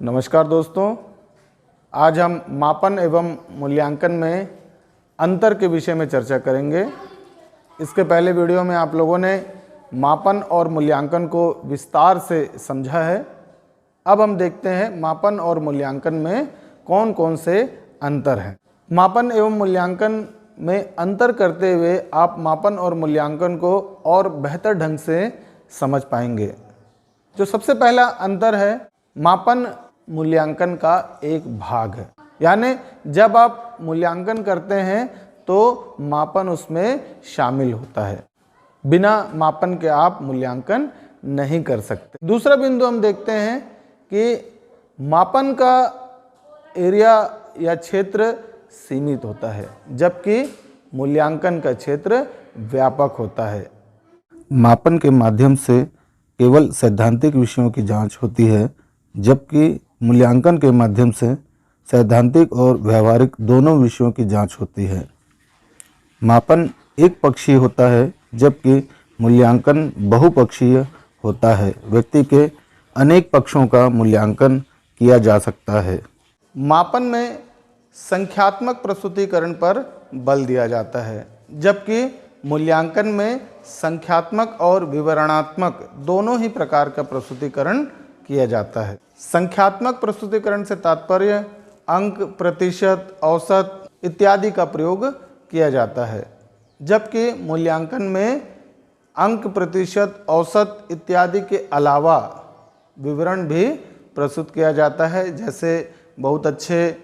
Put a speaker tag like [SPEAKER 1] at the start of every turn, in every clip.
[SPEAKER 1] नमस्कार दोस्तों, आज हम मापन एवं मूल्यांकन में अंतर के विषय में चर्चा करेंगे। इसके पहले वीडियो में आप लोगों ने मापन और मूल्यांकन को विस्तार से समझा है। अब हम देखते हैं मापन और मूल्यांकन में कौन कौन से अंतर हैं। मापन एवं मूल्यांकन में अंतर करते हुए आप मापन और मूल्यांकन को और बेहतर ढंग से समझ पाएंगे। जो सबसे पहला अंतर है, मापन मूल्यांकन का एक भाग है, यानी जब आप मूल्यांकन करते हैं तो मापन उसमें शामिल होता है। बिना मापन के आप मूल्यांकन नहीं कर सकते। दूसरा बिंदु हम देखते हैं कि मापन का एरिया या क्षेत्र सीमित होता है, जबकि मूल्यांकन का क्षेत्र व्यापक होता है। मापन के माध्यम से केवल सैद्धांतिक विषयों की जांच होती है, जबकि मूल्यांकन के माध्यम से सैद्धांतिक और व्यवहारिक दोनों विषयों की जांच होती है। मापन एक पक्षीय होता है, जबकि मूल्यांकन बहुपक्षीय होता है। व्यक्ति के अनेक पक्षों का मूल्यांकन किया जा सकता है। मापन में संख्यात्मक प्रस्तुतिकरण पर बल दिया जाता है, जबकि मूल्यांकन में संख्यात्मक और विवरणात्मक दोनों ही प्रकार का प्रस्तुतिकरण किया जाता है। संख्यात्मक प्रस्तुतिकरण से तात्पर्य अंक, प्रतिशत, औसत इत्यादि का प्रयोग किया जाता है, जबकि मूल्यांकन में अंक, प्रतिशत, औसत इत्यादि के अलावा विवरण भी प्रस्तुत किया जाता है, जैसे बहुत अच्छे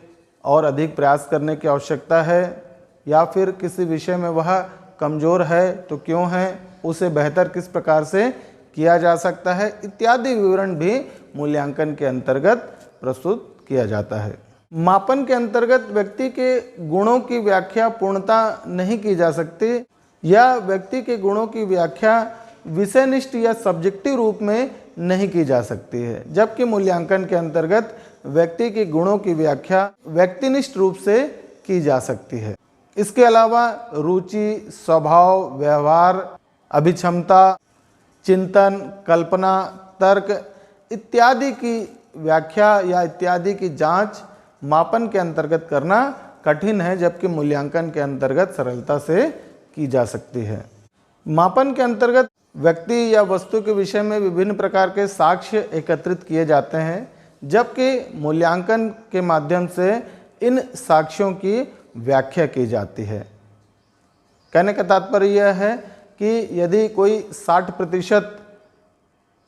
[SPEAKER 1] और अधिक प्रयास करने की आवश्यकता है, या फिर किसी विषय में वह कमज़ोर है तो क्यों है, उसे बेहतर किस प्रकार से किया जा सकता है इत्यादि विवरण भी मूल्यांकन के अंतर्गत प्रस्तुत किया जाता है। मापन के अंतर्गत व्यक्ति के गुणों की व्याख्या पूर्णतः नहीं की जा सकती, या व्यक्ति के गुणों की व्याख्या विषयनिष्ठ या सब्जेक्टिव रूप में नहीं की जा सकती है, जबकि मूल्यांकन के अंतर्गत व्यक्ति के गुणों की व्याख्या व्यक्तिनिष्ठ रूप से की जा सकती है। इसके अलावा रुचि, स्वभाव, व्यवहार, अभिक्षमता, चिंतन, कल्पना, तर्क इत्यादि की व्याख्या या इत्यादि की जांच मापन के अंतर्गत करना कठिन है, जबकि मूल्यांकन के अंतर्गत सरलता से की जा सकती है। मापन के अंतर्गत व्यक्ति या वस्तु के विषय में विभिन्न प्रकार के साक्ष्य एकत्रित किए जाते हैं, जबकि मूल्यांकन के माध्यम से इन साक्ष्यों की व्याख्या की जाती है। कहने का तात्पर्य यह है कि यदि कोई 60%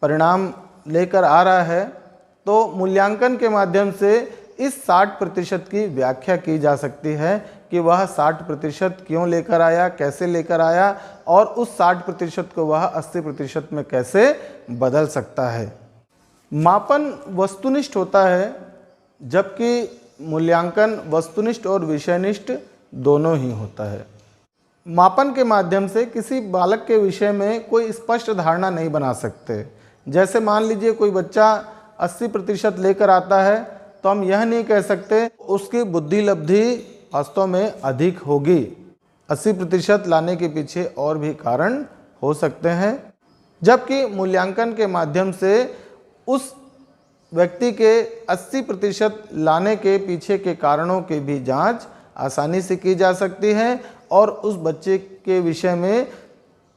[SPEAKER 1] परिणाम लेकर आ रहा है, तो मूल्यांकन के माध्यम से इस 60% की व्याख्या की जा सकती है कि वह 60% क्यों लेकर आया, कैसे लेकर आया, और उस 60% को वह 80% में कैसे बदल सकता है। मापन वस्तुनिष्ठ होता है, जबकि मूल्यांकन वस्तुनिष्ठ और विषयनिष्ठ दोनों ही होता है। मापन के माध्यम से किसी बालक के विषय में कोई स्पष्ट धारणा नहीं बना सकते। जैसे मान लीजिए कोई बच्चा 80% लेकर आता है, तो हम यह नहीं कह सकते उसकी बुद्धि लब्धि वास्तव में अधिक होगी। 80% लाने के पीछे और भी कारण हो सकते हैं, जबकि मूल्यांकन के माध्यम से उस व्यक्ति के 80% लाने के पीछे के कारणों की भी जांच आसानी से की जा सकती है, और उस बच्चे के विषय में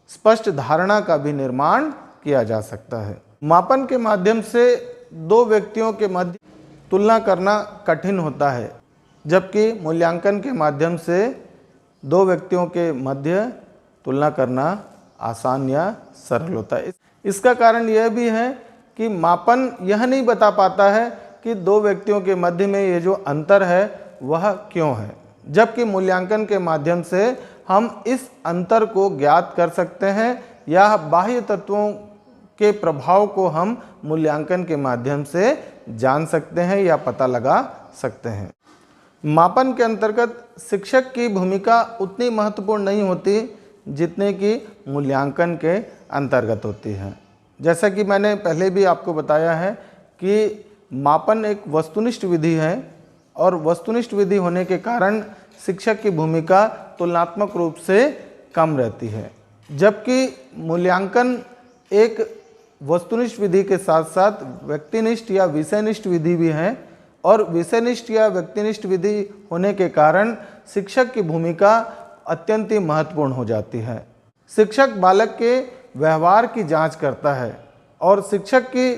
[SPEAKER 1] स्पष्ट धारणा का भी निर्माण किया जा सकता है। मापन के माध्यम से दो व्यक्तियों के मध्य तुलना करना कठिन होता है, जबकि मूल्यांकन के माध्यम से दो व्यक्तियों के मध्य तुलना करना आसान या सरल होता है। इसका कारण यह भी है कि मापन यह नहीं बता पाता है कि दो व्यक्तियों के मध्य में ये जो अंतर है वह क्यों है, जबकि मूल्यांकन के माध्यम से हम इस अंतर को ज्ञात कर सकते हैं, या बाह्य तत्वों के प्रभाव को हम मूल्यांकन के माध्यम से जान सकते हैं या पता लगा सकते हैं। मापन के अंतर्गत शिक्षक की भूमिका उतनी महत्वपूर्ण नहीं होती जितने कि मूल्यांकन के अंतर्गत होती है। जैसा कि मैंने पहले भी आपको बताया है कि मापन एक वस्तुनिष्ठ विधि है, और वस्तुनिष्ठ विधि होने के कारण शिक्षक की भूमिका तुलनात्मक रूप से कम रहती है, जबकि मूल्यांकन एक वस्तुनिष्ठ विधि के साथ साथ व्यक्तिनिष्ठ या विषयनिष्ठ विधि भी हैं, और विषयनिष्ठ या व्यक्तिनिष्ठ विधि होने के कारण शिक्षक की भूमिका अत्यंत ही महत्वपूर्ण हो जाती है। शिक्षक बालक के व्यवहार की जांच करता है और शिक्षक की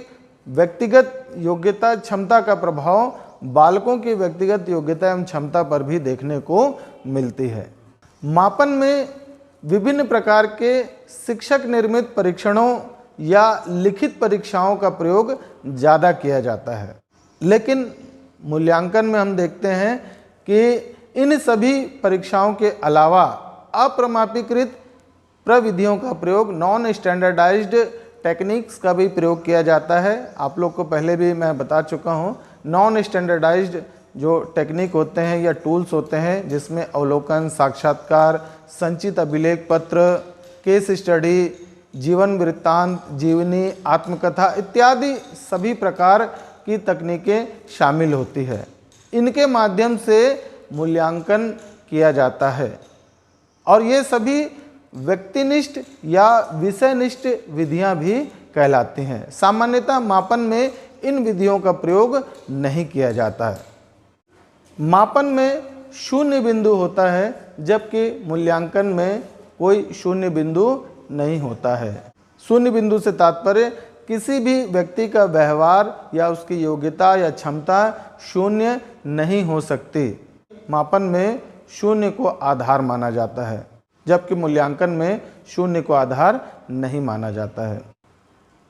[SPEAKER 1] व्यक्तिगत योग्यता क्षमता का प्रभाव बालकों की व्यक्तिगत योग्यता एवं क्षमता पर भी देखने को मिलती है। मापन में विभिन्न प्रकार के शिक्षक निर्मित परीक्षणों या लिखित परीक्षाओं का प्रयोग ज़्यादा किया जाता है, लेकिन मूल्यांकन में हम देखते हैं कि इन सभी परीक्षाओं के अलावा अप्रमापीकृत प्रविधियों का प्रयोग, नॉन स्टैंडर्डाइज्ड टेक्निक्स का भी प्रयोग किया जाता है। आप लोग को पहले भी मैं बता चुका हूँ, नॉन स्टैंडर्डाइज्ड जो टेक्निक होते हैं या टूल्स होते हैं जिसमें अवलोकन, साक्षात्कार, संचित अभिलेख पत्र, केस स्टडी, जीवन वृत्तांत, जीवनी, आत्मकथा इत्यादि सभी प्रकार की तकनीकें शामिल होती है। इनके माध्यम से मूल्यांकन किया जाता है और ये सभी व्यक्तिनिष्ठ या विषयनिष्ठ विधियां भी कहलाती हैं। सामान्यतः मापन में इन विधियों का प्रयोग नहीं किया जाता है। मापन में शून्य बिंदु होता है, जबकि मूल्यांकन में कोई शून्य बिंदु नहीं होता है। शून्य बिंदु से तात्पर्य किसी भी व्यक्ति का व्यवहार या उसकी योग्यता या क्षमता शून्य नहीं हो सकती। मापन में शून्य को आधार माना जाता है, जबकि मूल्यांकन में शून्य को आधार नहीं माना जाता है।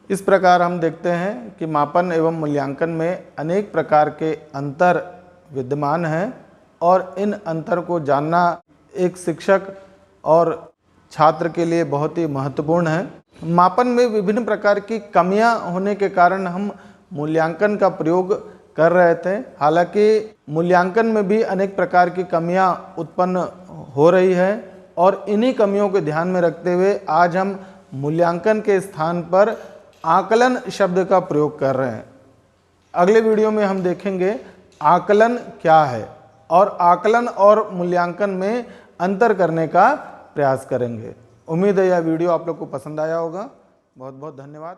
[SPEAKER 1] इस प्रकार हम देखते हैं कि मापन एवं मूल्यांकन में अनेक प्रकार के अंतर विद्यमान हैं और इन अंतर को जानना एक शिक्षक और छात्र के लिए बहुत ही महत्वपूर्ण है। मापन में विभिन्न प्रकार की कमियां होने के कारण हम मूल्यांकन का प्रयोग कर रहे थे। हालांकि मूल्यांकन में भी अनेक प्रकार की कमियां उत्पन्न हो रही है और इन्हीं कमियों को ध्यान में रखते हुए आज हम मूल्यांकन के स्थान पर आकलन शब्द का प्रयोग कर रहे हैं। अगले वीडियो में हम देखेंगे आकलन क्या है और आकलन और मूल्यांकन में अंतर करने का प्रयास करेंगे। उम्मीद है यह वीडियो आप लोग को पसंद आया होगा। बहुत बहुत धन्यवाद।